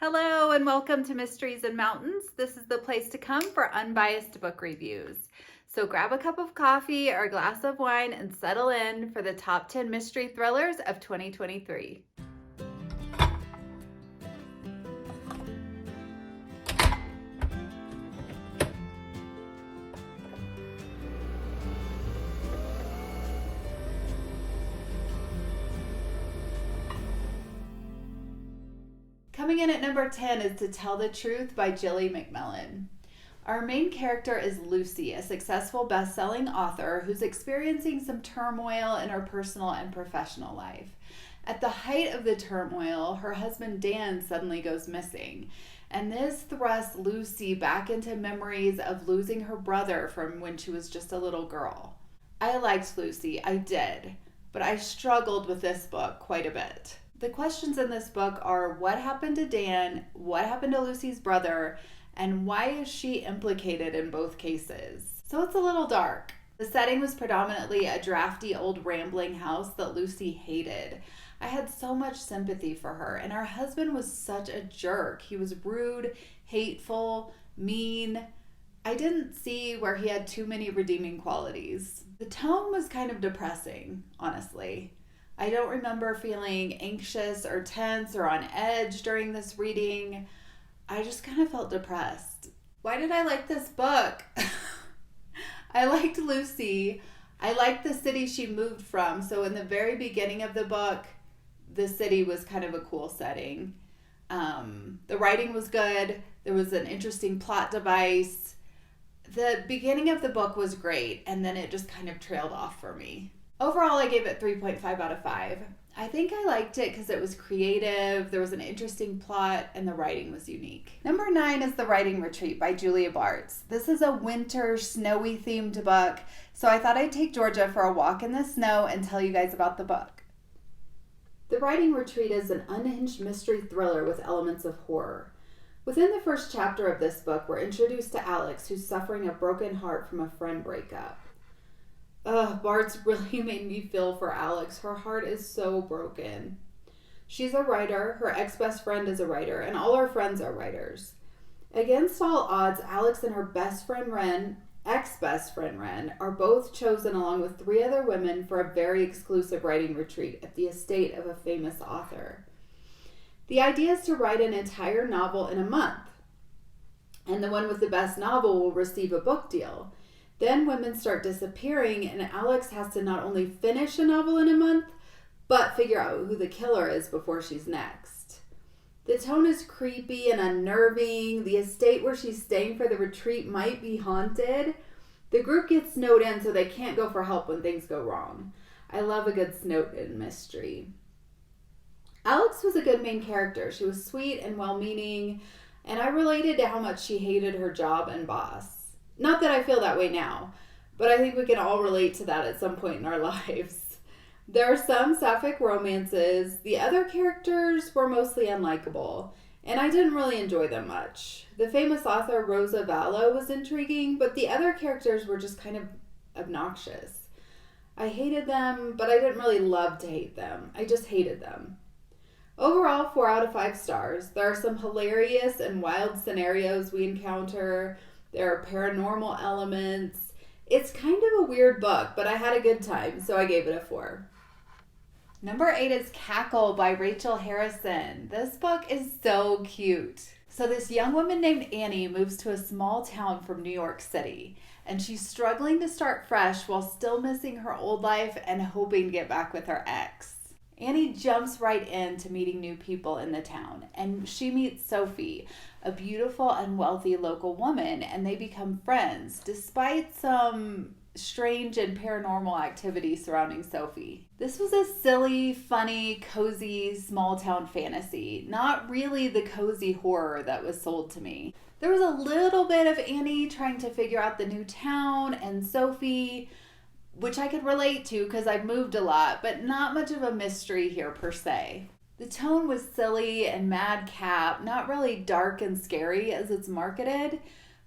Hello and welcome to Mysteries and Mountains. This is the place to come for unbiased book reviews. So grab a cup of coffee or a glass of wine and settle in for the top 10 mystery thrillers of 2023. Coming in at number 10 is To Tell the Truth by Jilly McMillan. Our main character is Lucy, a successful best-selling author who's experiencing some turmoil in her personal and professional life. At the height of the turmoil, her husband Dan suddenly goes missing, and this thrusts Lucy back into memories of losing her brother from when she was just a little girl. I liked Lucy, I did, but I struggled with this book quite a bit. The questions in this book are what happened to Dan, what happened to Lucy's brother, and why is she implicated in both cases? So it's a little dark. The setting was predominantly a drafty old rambling house that Lucy hated. I had so much sympathy for her, and her husband was such a jerk. He was rude, hateful, mean. I didn't see where he had too many redeeming qualities. The tone was kind of depressing, honestly. I don't remember feeling anxious or tense or on edge during this reading. I just kind of felt depressed. Why did I like this book? I liked Lucy. I liked the city she moved from. So in the very beginning of the book, the city was kind of a cool setting. The writing was good. There was an interesting plot device. The beginning of the book was great, and then it just kind of trailed off for me. Overall, I gave it 3.5 out of 5. I think I liked it because it was creative, there was an interesting plot, and the writing was unique. Number 9 is The Writing Retreat by Julia Bartz. This is a winter, snowy themed book, so I thought I'd take Georgia for a walk in the snow and tell you guys about the book. The Writing Retreat is an unhinged mystery thriller with elements of horror. Within the first chapter of this book, we're introduced to Alex, who's suffering a broken heart from a friend breakup. Bart's really made me feel for Alex. Her heart is so broken. She's a writer, her ex-best friend is a writer, and all her friends are writers. Against all odds, Alex and her best friend Ren, ex-best friend Ren, are both chosen along with 3 other women for a very exclusive writing retreat at the estate of a famous author. The idea is to write an entire novel in a month, and the one with the best novel will receive a book deal. Then women start disappearing, and Alex has to not only finish a novel in a month, but figure out who the killer is before she's next. The tone is creepy and unnerving. The estate where she's staying for the retreat might be haunted. The group gets snowed in, so they can't go for help when things go wrong. I love a good snowed-in mystery. Alex was a good main character. She was sweet and well-meaning, and I related to how much she hated her job and boss. Not that I feel that way now, but I think we can all relate to that at some point in our lives. There are some sapphic romances. The other characters were mostly unlikable, and I didn't really enjoy them much. The famous author Rosa Vallo was intriguing, but the other characters were just kind of obnoxious. I hated them, but I didn't really love to hate them. I just hated them. Overall, 4 out of 5 stars. There are some hilarious and wild scenarios we encounter. There are paranormal elements. It's kind of a weird book, but I had a good time, so I gave it a 4. Number 8 is Cackle by Rachel Harrison. This book is so cute. So this young woman named Annie moves to a small town from New York City, and she's struggling to start fresh while still missing her old life and hoping to get back with her ex. Annie jumps right into meeting new people in the town, and she meets Sophie, a beautiful and wealthy local woman, and they become friends, despite some strange and paranormal activity surrounding Sophie. This was a silly, funny, cozy, small-town fantasy, not really the cozy horror that was sold to me. There was a little bit of Annie trying to figure out the new town, and Sophie, which I could relate to because I've moved a lot, but not much of a mystery here per se. The tone was silly and madcap, not really dark and scary as it's marketed,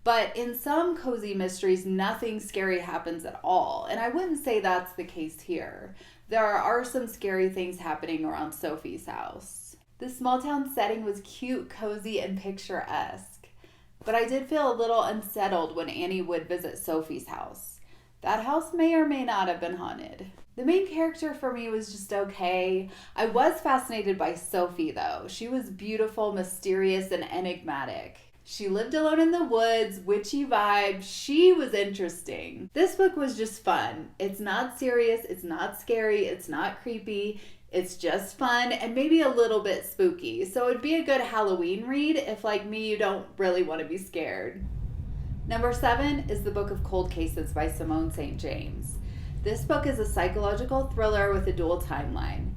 but in some cozy mysteries, nothing scary happens at all, and I wouldn't say that's the case here. There are some scary things happening around Sophie's house. The small town setting was cute, cozy, and picturesque. But I did feel a little unsettled when Annie would visit Sophie's house. That house may or may not have been haunted. The main character for me was just okay. I was fascinated by Sophie, though. She was beautiful, mysterious, and enigmatic. She lived alone in the woods, witchy vibe. She was interesting. This book was just fun. It's not serious, it's not scary, it's not creepy. It's just fun and maybe a little bit spooky. So it'd be a good Halloween read if, like me, you don't really want to be scared. Number 7 is The Book of Cold Cases by Simone St. James. This book is a psychological thriller with a dual timeline.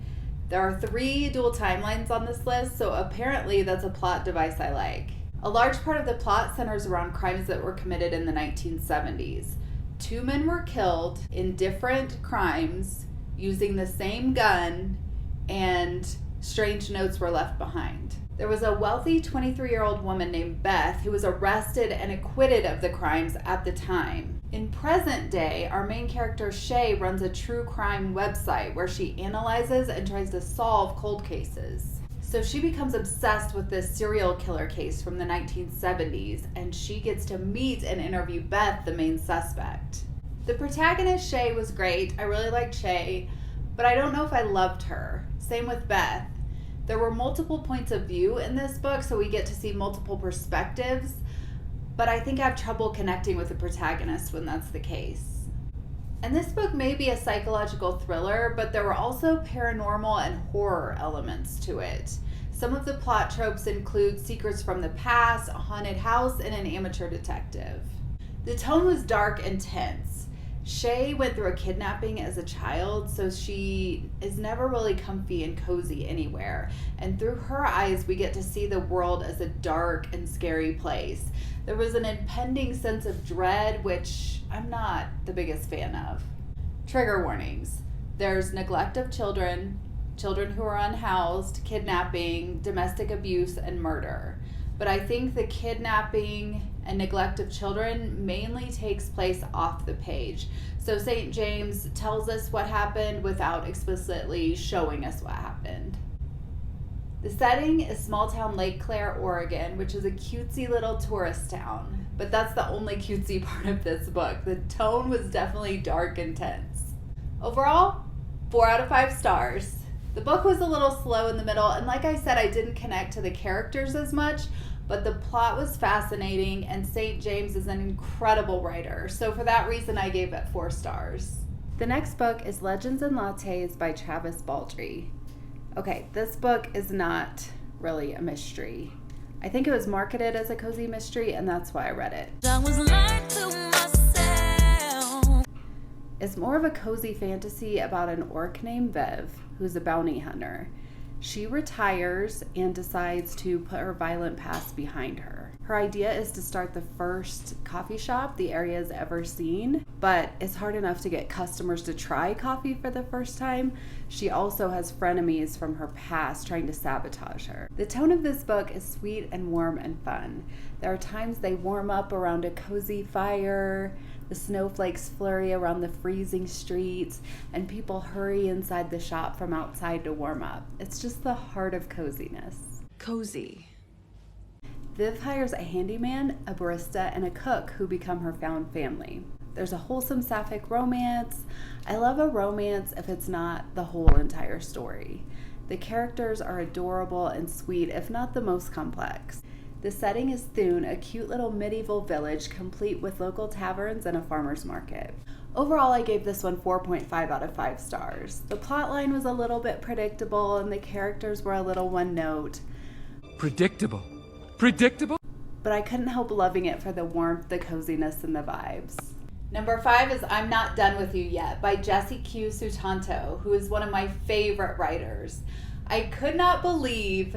There are 3 dual timelines on this list, so apparently that's a plot device I like. A large part of the plot centers around crimes that were committed in the 1970s. 2 men were killed in different crimes using the same gun, and strange notes were left behind. There was a wealthy 23-year-old woman named Beth who was arrested and acquitted of the crimes at the time. In present day, our main character Shay runs a true crime website where she analyzes and tries to solve cold cases. So she becomes obsessed with this serial killer case from the 1970s, and she gets to meet and interview Beth, the main suspect. The protagonist, Shay, was great. I really liked Shay, but I don't know if I loved her. Same with Beth. There were multiple points of view in this book, so we get to see multiple perspectives, but I think I have trouble connecting with the protagonist when that's the case. And this book may be a psychological thriller, but there were also paranormal and horror elements to it. Some of the plot tropes include secrets from the past, a haunted house, and an amateur detective. The tone was dark and tense. Shay went through a kidnapping as a child, so she is never really comfy and cozy anywhere. And through her eyes, we get to see the world as a dark and scary place. There was an impending sense of dread, which I'm not the biggest fan of. Trigger warnings. There's neglect of children, children who are unhoused, kidnapping, domestic abuse, and murder. But I think the kidnapping and neglect of children mainly takes place off the page. So St. James tells us what happened without explicitly showing us what happened. The setting is small town Lake Claire, Oregon, which is a cutesy little tourist town. But that's the only cutesy part of this book. The tone was definitely dark and tense. Overall, 4 out of 5 stars. The book was a little slow in the middle, and like I said, I didn't connect to the characters as much, but the plot was fascinating, and St. James is an incredible writer. So for that reason, I gave it 4 stars. The next book is Legends and Lattes by Travis Baldree. Okay, this book is not really a mystery. I think it was marketed as a cozy mystery, and that's why I read it. I was lying to myself. It's more of a cozy fantasy about an orc named Viv, who's a bounty hunter. She retires and decides to put her violent past behind her. Her idea is to start the first coffee shop the area has ever seen, but it's hard enough to get customers to try coffee for the first time. She also has frenemies from her past trying to sabotage her. The tone of this book is sweet and warm and fun. There are times they warm up around a cozy fire, the snowflakes flurry around the freezing streets, and people hurry inside the shop from outside to warm up. It's just the heart of coziness. Cozy. Viv hires a handyman, a barista, and a cook who become her found family. There's a wholesome sapphic romance. I love a romance if it's not the whole entire story. The characters are adorable and sweet, if not the most complex. The setting is Thune, a cute little medieval village complete with local taverns and a farmer's market. Overall, I gave this one 4.5 out of 5 stars. The plotline was a little bit predictable and the characters were a little one note. Predictable. But I couldn't help loving it for the warmth, the coziness, and the vibes. Number 5 is I'm Not Done With You Yet by Jessie Q. Sutanto, who is one of my favorite writers. I could not believe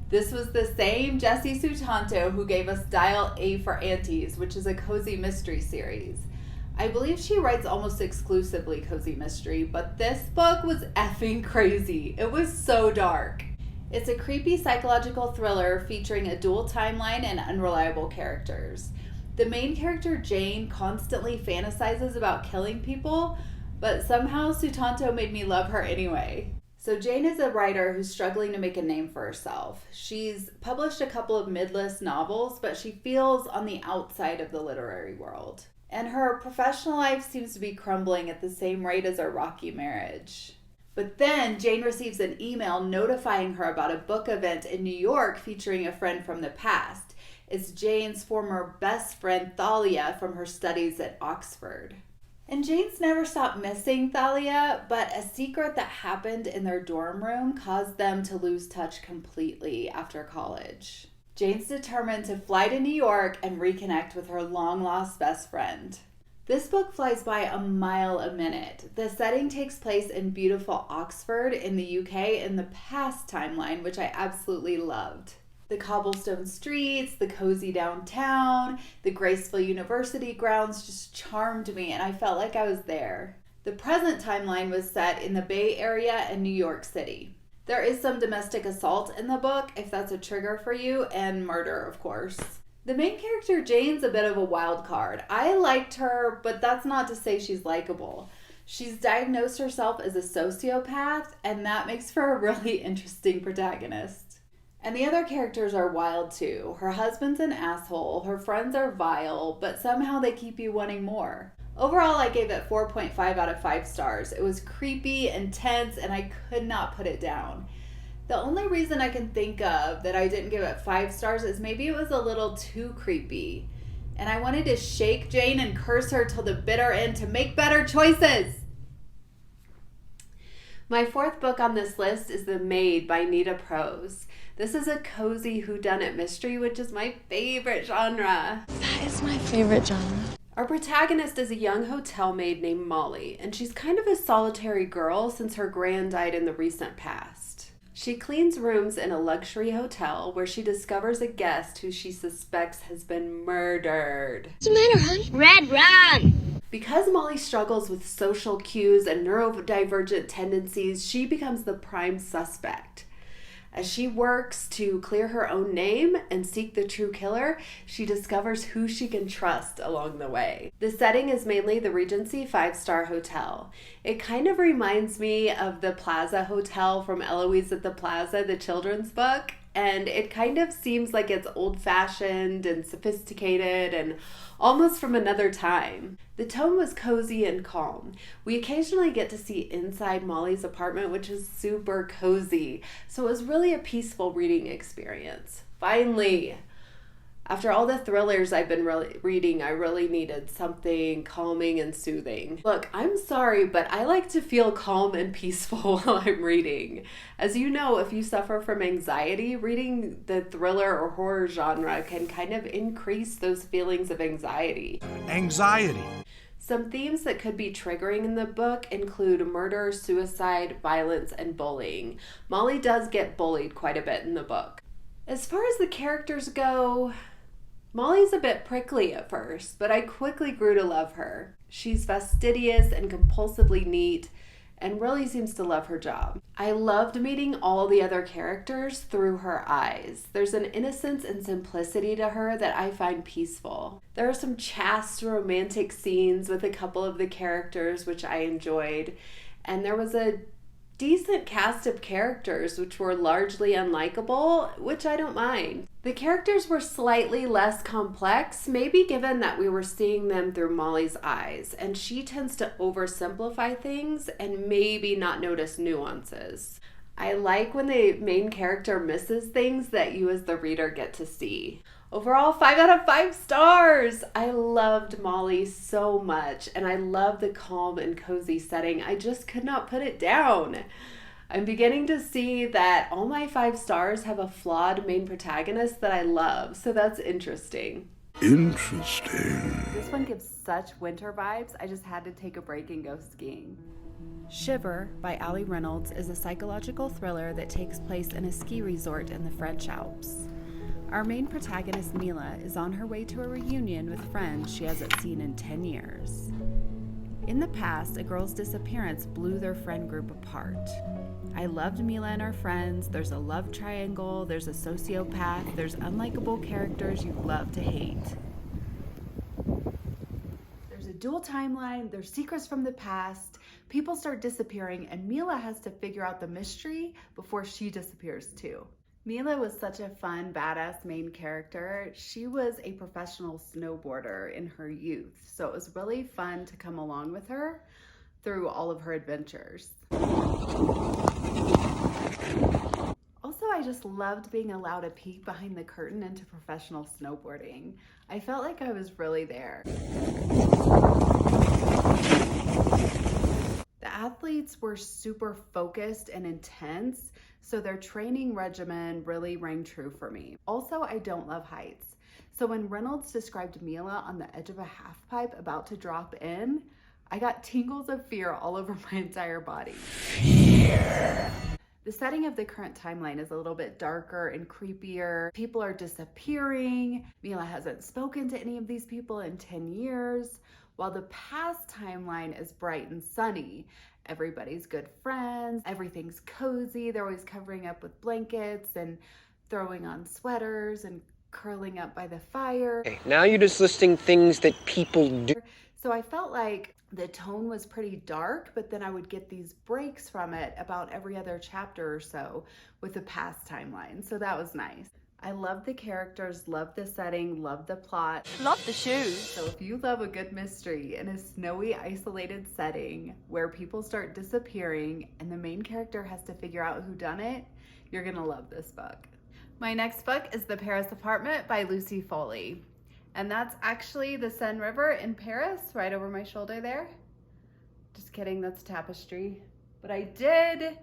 this was the same Jessie Sutanto who gave us Dial A for Aunties, which is a cozy mystery series. I believe she writes almost exclusively cozy mystery, but this book was effing crazy. It was so dark. It's a creepy psychological thriller featuring a dual timeline and unreliable characters. The main character, Jane, constantly fantasizes about killing people, but somehow Sutanto made me love her anyway. So Jane is a writer who's struggling to make a name for herself. She's published a couple of mid-list novels, but she feels on the outside of the literary world. And her professional life seems to be crumbling at the same rate as her rocky marriage. But then Jane receives an email notifying her about a book event in New York featuring a friend from the past. It's Jane's former best friend Thalia from her studies at Oxford. And Jane's never stopped missing Thalia, but a secret that happened in their dorm room caused them to lose touch completely after college. Jane's determined to fly to New York and reconnect with her long-lost best friend. This book flies by a mile a minute. The setting takes place in beautiful Oxford in the UK in the past timeline, which I absolutely loved. The cobblestone streets, the cozy downtown, the graceful university grounds just charmed me, and I felt like I was there. The present timeline was set in the Bay Area and New York City. There is some domestic assault in the book, if that's a trigger for you, and murder, of course. The main character, Jane's a bit of a wild card. I liked her, but that's not to say she's likable. She's diagnosed herself as a sociopath, and that makes for a really interesting protagonist. And the other characters are wild too. Her husband's an asshole, her friends are vile, but somehow they keep you wanting more. Overall, I gave it 4.5 out of 5 stars. It was creepy, intense, and I could not put it down. The only reason I can think of that I didn't give it 5 stars is maybe it was a little too creepy. And I wanted to shake Jane and curse her till the bitter end to make better choices. My 4th book on this list is The Maid by Nita Prose. This is a cozy whodunit mystery, which is my favorite genre. That is my favorite genre. Our protagonist is a young hotel maid named Molly, and she's kind of a solitary girl since her gran died in the recent past. She cleans rooms in a luxury hotel where she discovers a guest who she suspects has been murdered. What's the matter, hon? Red, run! Because Molly struggles with social cues and neurodivergent tendencies, she becomes the prime suspect. As she works to clear her own name and seek the true killer, she discovers who she can trust along the way. The setting is mainly the Regency 5-star hotel. It kind of reminds me of the Plaza Hotel from Eloise at the Plaza, the children's book, and it kind of seems like it's old-fashioned and sophisticated and almost from another time. The tone was cozy and calm. We occasionally get to see inside Molly's apartment, which is super cozy, so it was really a peaceful reading experience. Finally, after all the thrillers I've been reading, I really needed something calming and soothing. Look, I'm sorry, but I like to feel calm and peaceful while I'm reading. As you know, if you suffer from anxiety, reading the thriller or horror genre can kind of increase those feelings of anxiety. Anxiety. Some themes that could be triggering in the book include murder, suicide, violence, and bullying. Molly does get bullied quite a bit in the book. As far as the characters go, Molly's a bit prickly at first, but I quickly grew to love her. She's fastidious and compulsively neat, and really seems to love her job. I loved meeting all the other characters through her eyes. There's an innocence and simplicity to her that I find peaceful. There are some chaste romantic scenes with a couple of the characters which I enjoyed, and there was a decent cast of characters which were largely unlikable, which I don't mind. The characters were slightly less complex, maybe given that we were seeing them through Molly's eyes, and she tends to oversimplify things and maybe not notice nuances. I like when the main character misses things that you as the reader get to see. Overall, 5 out of 5 stars! I loved Molly so much, and I love the calm and cozy setting. I just could not put it down. I'm beginning to see that all my 5 stars have a flawed main protagonist that I love, so that's interesting. Interesting. This one gives such winter vibes, I just had to take a break and go skiing. Shiver by Ali Reynolds is a psychological thriller that takes place in a ski resort in the French Alps. Our main protagonist, Mila, is on her way to a reunion with friends she hasn't seen in 10 years. In the past, a girl's disappearance blew their friend group apart. I loved Mila and her friends. There's a love triangle, there's a sociopath, there's unlikable characters you love to hate. There's a dual timeline, there's secrets from the past, people start disappearing, and Mila has to figure out the mystery before she disappears too. Mila was such a fun, badass main character. She was a professional snowboarder in her youth, so it was really fun to come along with her through all of her adventures. Also, I just loved being allowed a peek behind the curtain into professional snowboarding. I felt like I was really there. The athletes were super focused and intense, so their training regimen really rang true for me. Also, I don't love heights. So when Reynolds described Mila on the edge of a half pipe about to drop in, I got tingles of fear all over my entire body. Fear. The setting of the current timeline is a little bit darker and creepier. People are disappearing. Mila hasn't spoken to any of these people in 10 years, while the past timeline is bright and sunny. Everybody's good friends, everything's cozy. They're always covering up with blankets and throwing on sweaters and curling up by the fire. Okay, now you're just listing things that people do. So I felt like the tone was pretty dark, but then I would get these breaks from it about every other chapter or so with the past timeline. So that was nice. I love the characters, love the setting, love the plot. Love the shoes. So if you love a good mystery in a snowy, isolated setting where people start disappearing and the main character has to figure out who done it, you're gonna love this book. My next book is The Paris Apartment by Lucy Foley. And that's actually the Seine River in Paris, right over my shoulder there. Just kidding, that's Tapestry. But I did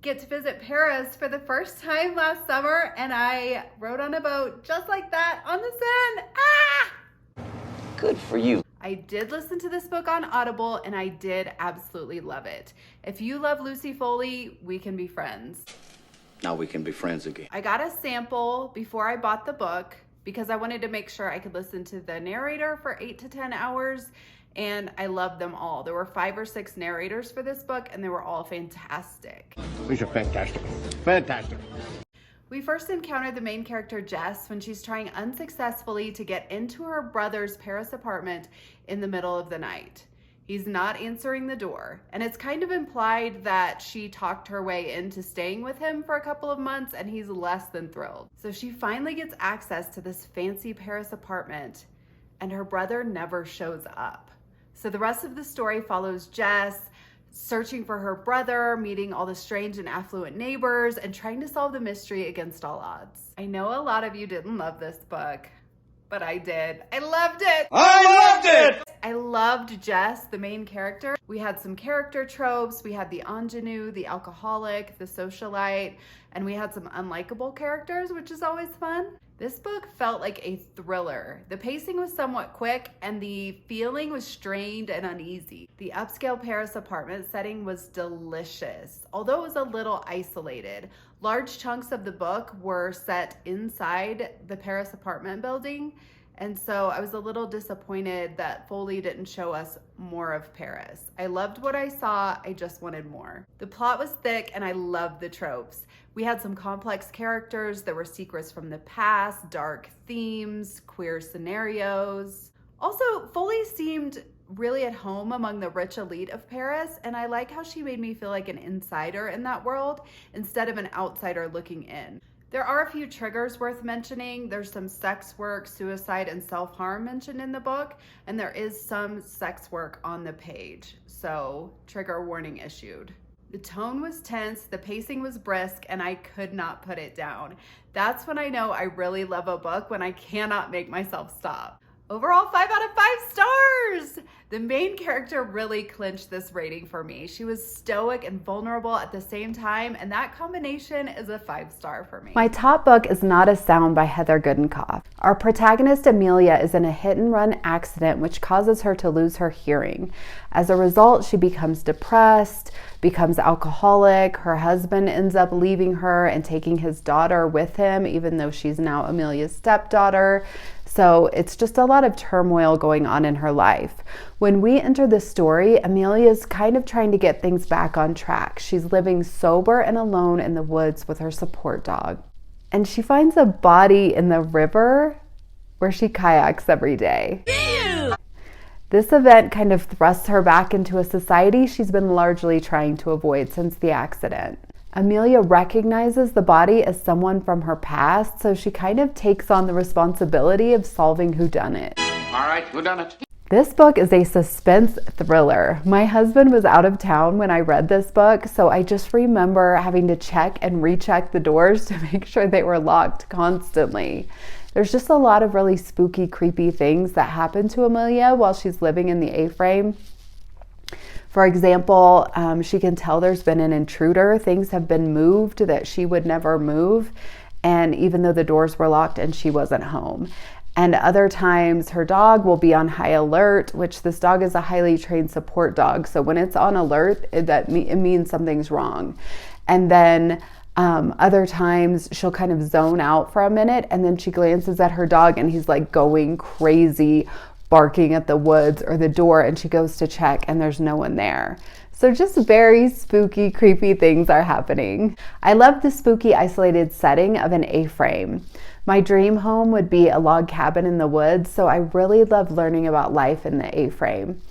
get to visit Paris for the first time last summer, and I rode on a boat just like that on the Seine. Ah! Good for you. I did listen to this book on Audible, and I did absolutely love it. If you love Lucy Foley, we can be friends. Now we can be friends again. I got a sample before I bought the book because I wanted to make sure I could listen to the narrator for 8 to 10 hours, and I loved them all. There were 5 or 6 narrators for this book, and they were all fantastic. These are fantastic. Fantastic. We first encountered the main character, Jess, when she's trying unsuccessfully to get into her brother's Paris apartment in the middle of the night. He's not answering the door, and it's kind of implied that she talked her way into staying with him for a couple of months, and he's less than thrilled. So she finally gets access to this fancy Paris apartment, and her brother never shows up. So the rest of the story follows Jess searching for her brother, meeting all the strange and affluent neighbors, and trying to solve the mystery against all odds. I know a lot of you didn't love this book, but I did. I loved it. I loved it! I loved Jess, the main character. We had some character tropes. We had the ingenue, the alcoholic, the socialite, and we had some unlikable characters, which is always fun. This book felt like a thriller. The pacing was somewhat quick and the feeling was strained and uneasy. The upscale Paris apartment setting was delicious, although it was a little isolated. Large chunks of the book were set inside the Paris apartment building, and so I was a little disappointed that Foley didn't show us more of Paris. I loved what I saw, I just wanted more. The plot was thick and I loved the tropes. We had some complex characters, there were secrets from the past, dark themes, queer scenarios. Also, Foley seemed really at home among the rich elite of Paris, and I like how she made me feel like an insider in that world instead of an outsider looking in. There are a few triggers worth mentioning. There's some sex work, suicide, and self-harm mentioned in the book, and there is some sex work on the page, so trigger warning issued. The tone was tense, the pacing was brisk, and I could not put it down. That's when I know I really love a book, when I cannot make myself stop. Overall, 5 out of 5 stars! The main character really clinched this rating for me. She was stoic and vulnerable at the same time, and that combination is a 5-star for me. My top book is Not a Sound by Heather Goodenkoff. Our protagonist, Amelia, is in a hit-and-run accident which causes her to lose her hearing. As a result, she becomes depressed, becomes alcoholic. Her husband ends up leaving her and taking his daughter with him, even though she's now Amelia's stepdaughter. So it's just a lot of turmoil going on in her life. When we enter the story, Amelia's kind of trying to get things back on track. She's living sober and alone in the woods with her support dog. And she finds a body in the river where she kayaks every day. Ew! This event kind of thrusts her back into a society she's been largely trying to avoid since the accident. Amelia recognizes the body as someone from her past, so she kind of takes on the responsibility of solving whodunit. All right, whodunit? This book is a suspense thriller. My husband was out of town when I read this book, so I just remember having to check and recheck the doors to make sure they were locked constantly. There's just a lot of really spooky, creepy things that happen to Amelia while she's living in the A-frame. For example, she can tell there's been an intruder. Things have been moved that she would never move, and even though the doors were locked and she wasn't home. And other times her dog will be on high alert, which this dog is a highly trained support dog. So when it's on alert, it means something's wrong. And then other times she'll kind of zone out for a minute, and then she glances at her dog and he's like going crazy, barking at the woods or the door, and she goes to check and there's no one there. So just very spooky, creepy things are happening. I love the spooky, isolated setting of an A-frame. My dream home would be a log cabin in the woods, so I really love learning about life in the A-frame.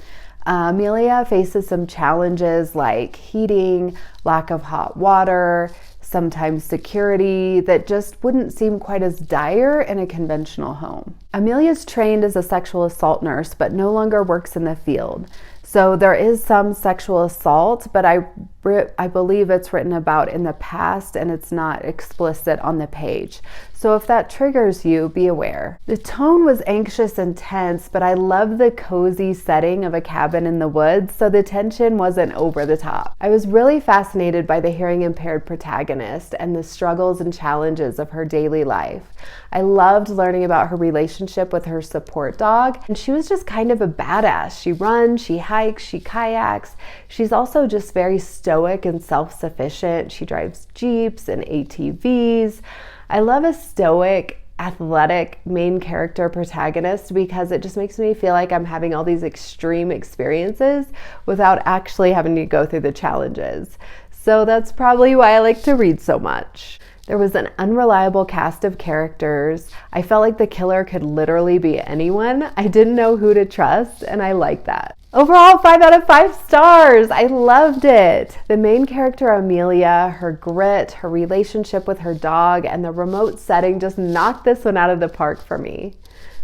Amelia faces some challenges like heating, lack of hot water, sometimes security that just wouldn't seem quite as dire in a conventional home. Amelia's trained as a sexual assault nurse, but no longer works in the field. So there is some sexual assault, but I believe it's written about in the past and it's not explicit on the page. So if that triggers you, be aware. The tone was anxious and tense, but I love the cozy setting of a cabin in the woods, so the tension wasn't over the top. I was really fascinated by the hearing impaired protagonist and the struggles and challenges of her daily life. I loved learning about her relationship with her support dog, and she was just kind of a badass. She runs, she hikes, she kayaks. She's also just very stoic and self-sufficient. She drives Jeeps and ATVs. I love a stoic, athletic main character protagonist because it just makes me feel like I'm having all these extreme experiences without actually having to go through the challenges. So that's probably why I like to read so much. There was an unreliable cast of characters. I felt like the killer could literally be anyone. I didn't know who to trust, and I like that. Overall, 5 out of 5 stars. I loved it. The main character, Amelia, her grit, her relationship with her dog, and the remote setting just knocked this one out of the park for me.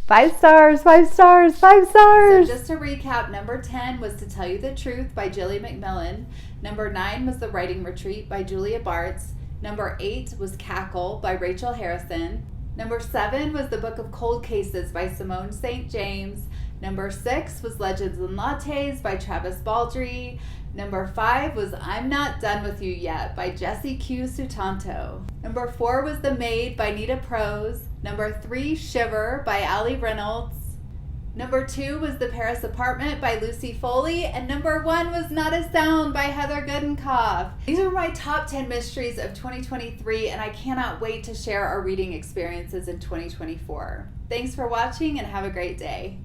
5 stars, 5 stars, 5 stars. So just to recap, number 10 was To Tell You the Truth by Jilly McMillan. Number 9 was The Writing Retreat by Julia Bartz. Number 8 was Cackle by Rachel Harrison. Number 7 was The Book of Cold Cases by Simone St. James. Number 6 was Legends and Lattes by Travis Baldry. Number 5 was I'm Not Done With You Yet by Jessie Q. Sutanto. Number 4 was The Maid by Nita Prose. Number 3, Shiver by Allie Reynolds. Number 2 was The Paris Apartment by Lucy Foley. And number 1 was Not a Sound by Heather Goodenkoff. These are my top 10 mysteries of 2023, and I cannot wait to share our reading experiences in 2024. Thanks for watching and have a great day.